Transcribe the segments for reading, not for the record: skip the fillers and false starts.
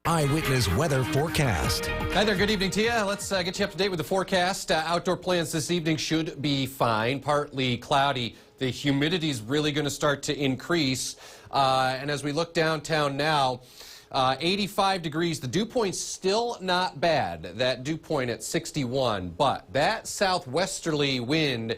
Eyewitness Weather Forecast. Hi there, good evening to you. Let's get you up to date with the forecast. Outdoor plans this evening should be fine, partly cloudy. The humidity is really going to start to increase. And as we look downtown now, 85 degrees. The dew point's still not bad. That dew point at 61, but that southwesterly wind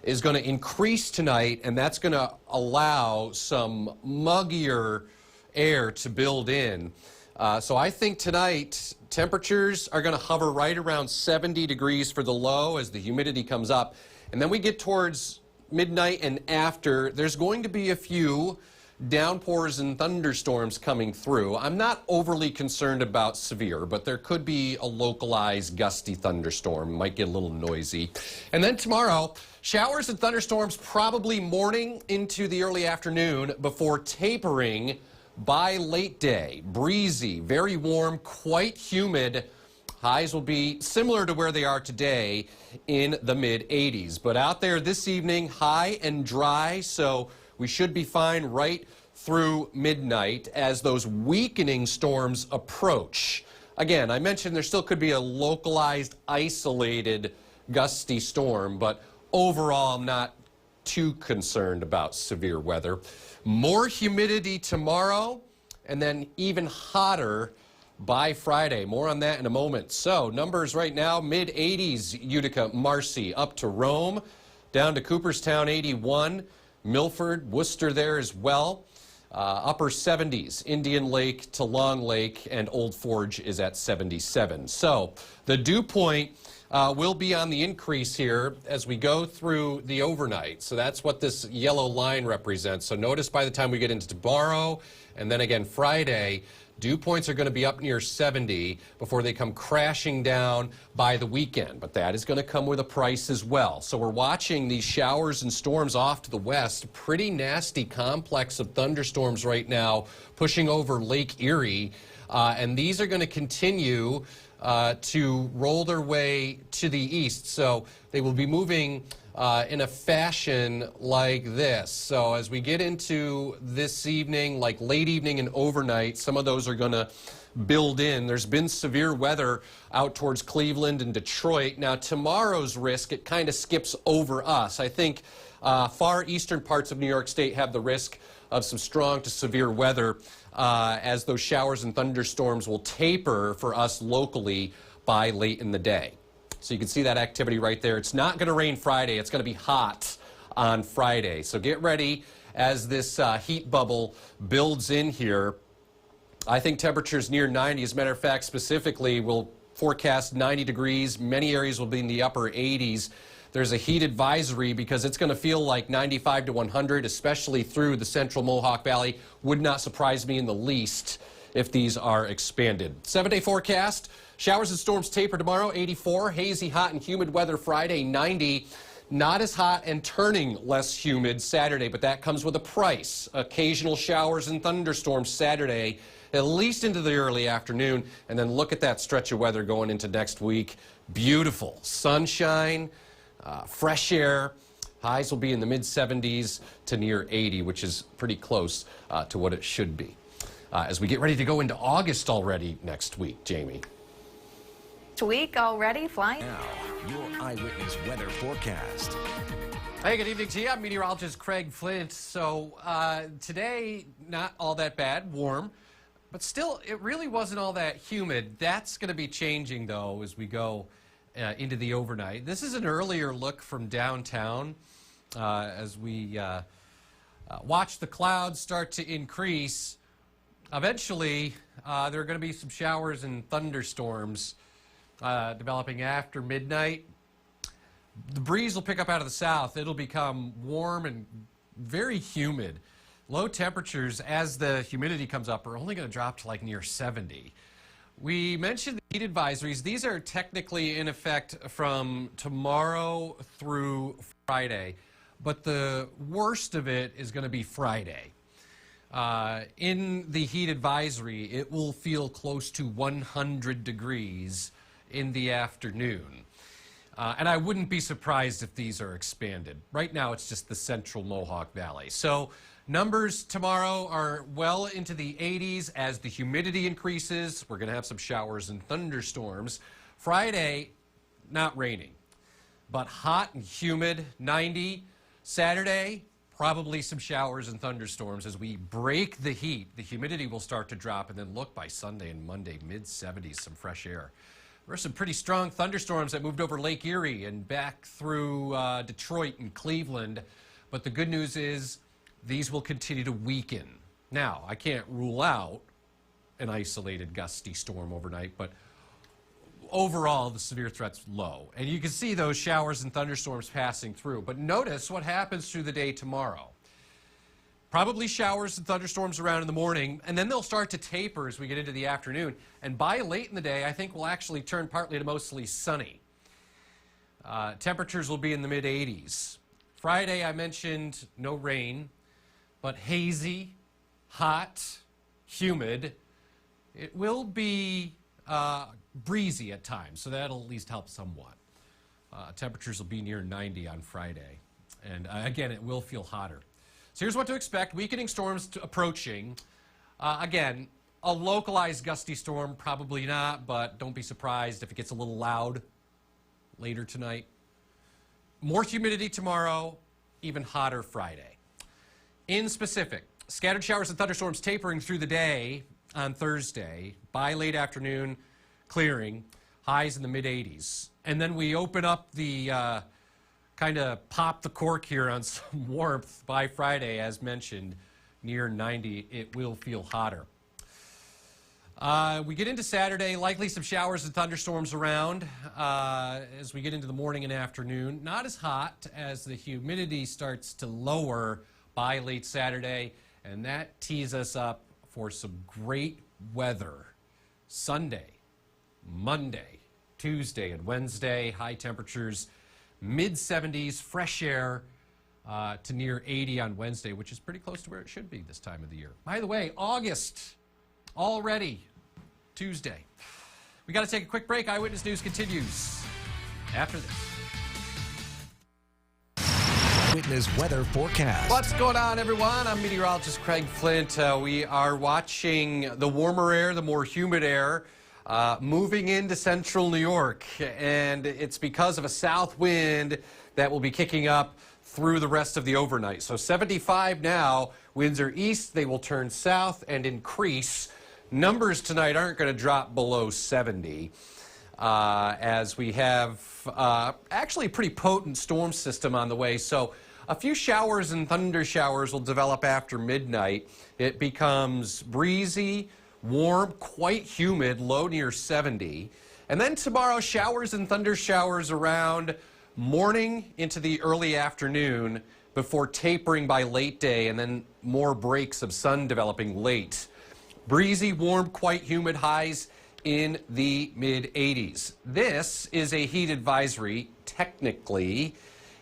is going to increase tonight, and that's going to allow some muggier air to build in. So I think tonight temperatures are going to hover right around 70 degrees for the low as the humidity comes up. And then we get towards midnight and after, there's going to be a few downpours and thunderstorms coming through. I'm not overly concerned about severe, but there could be a localized gusty thunderstorm. Might get a little noisy. And then tomorrow, showers and thunderstorms probably morning into the early afternoon before tapering by late day. Breezy, very warm, quite humid. Highs will be similar to where they are today in the mid-80s. But out there this evening, high and dry, so we should be fine right through midnight as those weakening storms approach. Again, I mentioned there still could be a localized, isolated, gusty storm, but overall I'm not too concerned about severe weather. More humidity tomorrow, and then even hotter by Friday. More on that in a moment. So numbers right now, mid-80s, Utica, Marcy, up to Rome, down to Cooperstown, 81, Milford, Worcester there as well. Upper 70s, Indian Lake to Long Lake, and Old Forge is at 77. So the dew point will be on the increase here as we go through the overnight. So that's what this yellow line represents. So notice by the time we get into tomorrow and then again Friday, dew points are going to be up near 70 before they come crashing down by the weekend. But that is going to come with a price as well. So we're watching these showers and storms off to the west. Pretty nasty complex of thunderstorms right now pushing over Lake Erie. And these are going to continue to roll their way to the east. So they will be moving in a fashion like this. So as we get into this evening, like late evening and overnight, some of those are going to build in. There's been severe weather out towards Cleveland and Detroit. Now tomorrow's risk, it kind of skips over us. I think far eastern parts of New York State have the risk of some strong to severe weather as those showers and thunderstorms will taper for us locally by late in the day. So you can see that activity right there. It's not going to rain Friday. It's going to be hot on Friday. So get ready as this heat bubble builds in here. I think temperatures near 90. As a matter of fact, specifically, we'll forecast 90 degrees. Many areas will be in the upper 80s. There's a heat advisory because it's going to feel like 95 to 100, especially through the central Mohawk Valley. Would not surprise me in the least if these are expanded. 7-day forecast. Showers and storms taper tomorrow, 84. Hazy, hot, and humid weather Friday, 90. Not as hot and turning less humid Saturday, but that comes with a price. Occasional showers and thunderstorms Saturday, at least into the early afternoon. And then look at that stretch of weather going into next week. Beautiful. Sunshine, fresh air. Highs will be in the mid-70s to near 80, which is pretty close to what it should be. As we get ready to go into August already next week, Jamie. Week already flying. Now, your Eyewitness Weather Forecast. Hey, good evening to you. I'm meteorologist Craig Flint. So today, not all that bad, warm, but still, it really wasn't all that humid. That's going to be changing, though, as we go into the overnight. This is an earlier look from downtown as we watch the clouds start to increase. Eventually, there are going to be some showers and thunderstorms developing after midnight. The breeze will pick up out of the south. It'll become warm and very humid. Low temperatures, as the humidity comes up, are only going to drop to like near 70. We mentioned the heat advisories. These are technically in effect from tomorrow through Friday, but the worst of it is going to be Friday. In the heat advisory, it will feel close to 100 degrees in the afternoon. And I wouldn't be surprised if these are expanded. Right now, it's just the central Mohawk Valley. So Numbers tomorrow are well into the 80s as the humidity increases. We're going to have some showers and thunderstorms. Friday, not raining, but hot and humid, 90. Saturday, probably some showers and thunderstorms as we break the heat. The humidity will start to drop, and then look by Sunday and Monday, mid-70s, some fresh air. There were some pretty strong thunderstorms that moved over Lake Erie and back through Detroit and Cleveland. But the good news is these will continue to weaken. Now, I can't rule out an isolated gusty storm overnight, but overall, the severe threat's low. And you can see those showers and thunderstorms passing through. But notice what happens through the day tomorrow. Probably showers and thunderstorms around in the morning, and then they'll start to taper as we get into the afternoon. And by late in the day, I think we'll actually turn partly to mostly sunny. Temperatures will be in the mid-80s. Friday, I mentioned no rain, but hazy, hot, humid. It will be breezy at times, so that'll at least help somewhat. Temperatures will be near 90 on Friday. And again, it will feel hotter. So here's what to expect. Weakening storms approaching. Again, a localized gusty storm, probably not, but don't be surprised if it gets a little loud later tonight. More humidity tomorrow, even hotter Friday. In specific, scattered showers and thunderstorms tapering through the day on Thursday. By late afternoon, clearing. Highs in the mid-80s. And then we open up the kind of pop the cork here on some warmth by Friday, as mentioned, near 90. It will feel hotter. We get into Saturday, likely some showers and thunderstorms around as we get into the morning and afternoon. Not as hot as the humidity starts to lower by late Saturday, and that tees us up for some great weather Sunday, Monday, Tuesday, and Wednesday. High temperatures mid-70s, fresh air to near 80 on Wednesday, which is pretty close to where it should be this time of the year. By the way, August already, Tuesday. We got to take a quick break. Eyewitness News continues after this. Eyewitness Weather Forecast. What's going on, everyone? I'm meteorologist Craig Flint. We are watching the warmer air, the more humid air, moving into central New York, and it's because of a south wind that will be kicking up through the rest of the overnight. So 75 now, winds are east, they will turn south and increase. Numbers tonight aren't going to drop below 70 as we have actually a pretty potent storm system on the way. So a few showers and thunder showers will develop after midnight. It becomes breezy, warm, quite humid, low near 70. And then tomorrow, showers and thunder showers around morning into the early afternoon before tapering by late day, and then more breaks of sun developing late. Breezy, warm, quite humid, highs in the mid-80s. This is a heat advisory, technically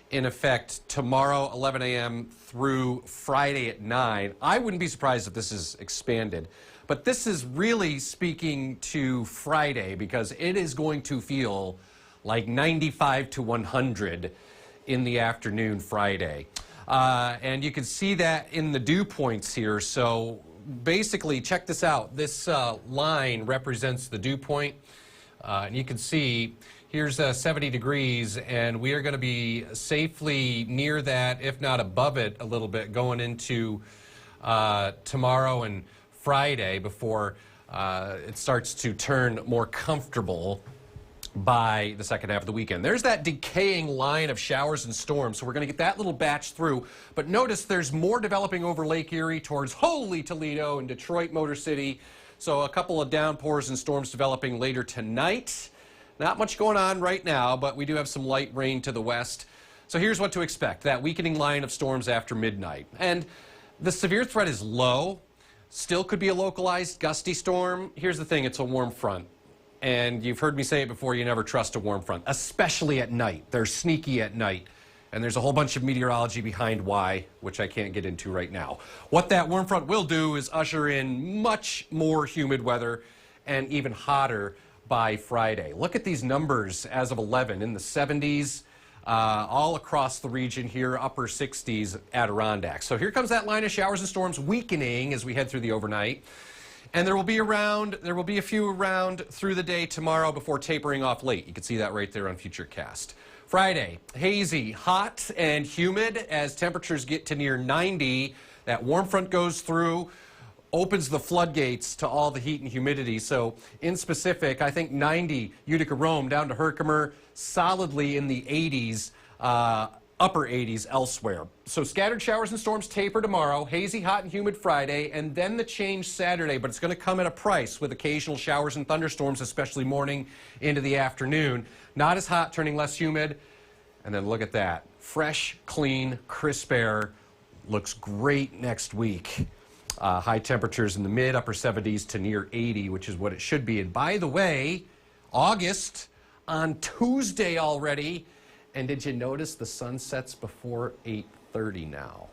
in effect tomorrow 11 a.m. through Friday at 9. I wouldn't be surprised if this is expanded. But this is really speaking to Friday because it is going to feel like 95 to 100 in the afternoon Friday. And you can see that in the dew points here. So basically, check this out. This line represents the dew point. And you can see here's 70 degrees, and we are going to be safely near that, if not above it a little bit, going into tomorrow and Friday before it starts to turn more comfortable by the second half of the weekend. There's that decaying line of showers and storms, so we're going to get that little batch through. But notice there's more developing over Lake Erie towards Holy Toledo and Detroit, Motor City. So a couple of downpours and storms developing later tonight. Not much going on right now, but we do have some light rain to the west. So here's what to expect, that weakening line of storms after midnight. And the severe threat is low. Still could be a localized gusty storm. Here's the thing, it's a warm front. And you've heard me say it before, you never trust a warm front, especially at night. They're sneaky at night. And there's a whole bunch of meteorology behind why, which I can't get into right now. What that warm front will do is usher in much more humid weather and even hotter by Friday. Look at these numbers as of 11 in the 70s. all across the region here, upper 60s Adirondack. So here comes that line of showers and storms weakening as we head through the overnight. And there will be a few around through the day tomorrow before tapering off late. You can see that right there on Futurecast. Friday, hazy, hot, and humid as temperatures get to near 90. That warm front goes through, opens the floodgates to all the heat and humidity. So in specific, I think 90 Utica Rome down to Herkimer, solidly in the 80s, upper 80s elsewhere. So scattered showers and storms taper tomorrow, hazy, hot, and humid Friday, and then the change Saturday, but it's going to come at a price with occasional showers and thunderstorms, especially morning into the afternoon. Not as hot, turning less humid. And then look at that. Fresh, clean, crisp air. Looks great next week. High temperatures in the mid, upper 70s to near 80, which is what it should be. And by the way, August on Tuesday already. And did you notice the sun sets before 8:30 now?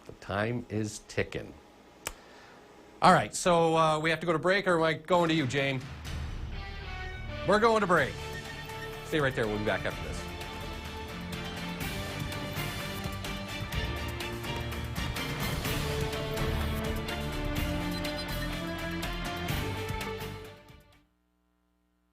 The time is ticking. All right, so we have to go to break, or am I going to you, Jane? We're going to break. Stay right there. We'll be back after this.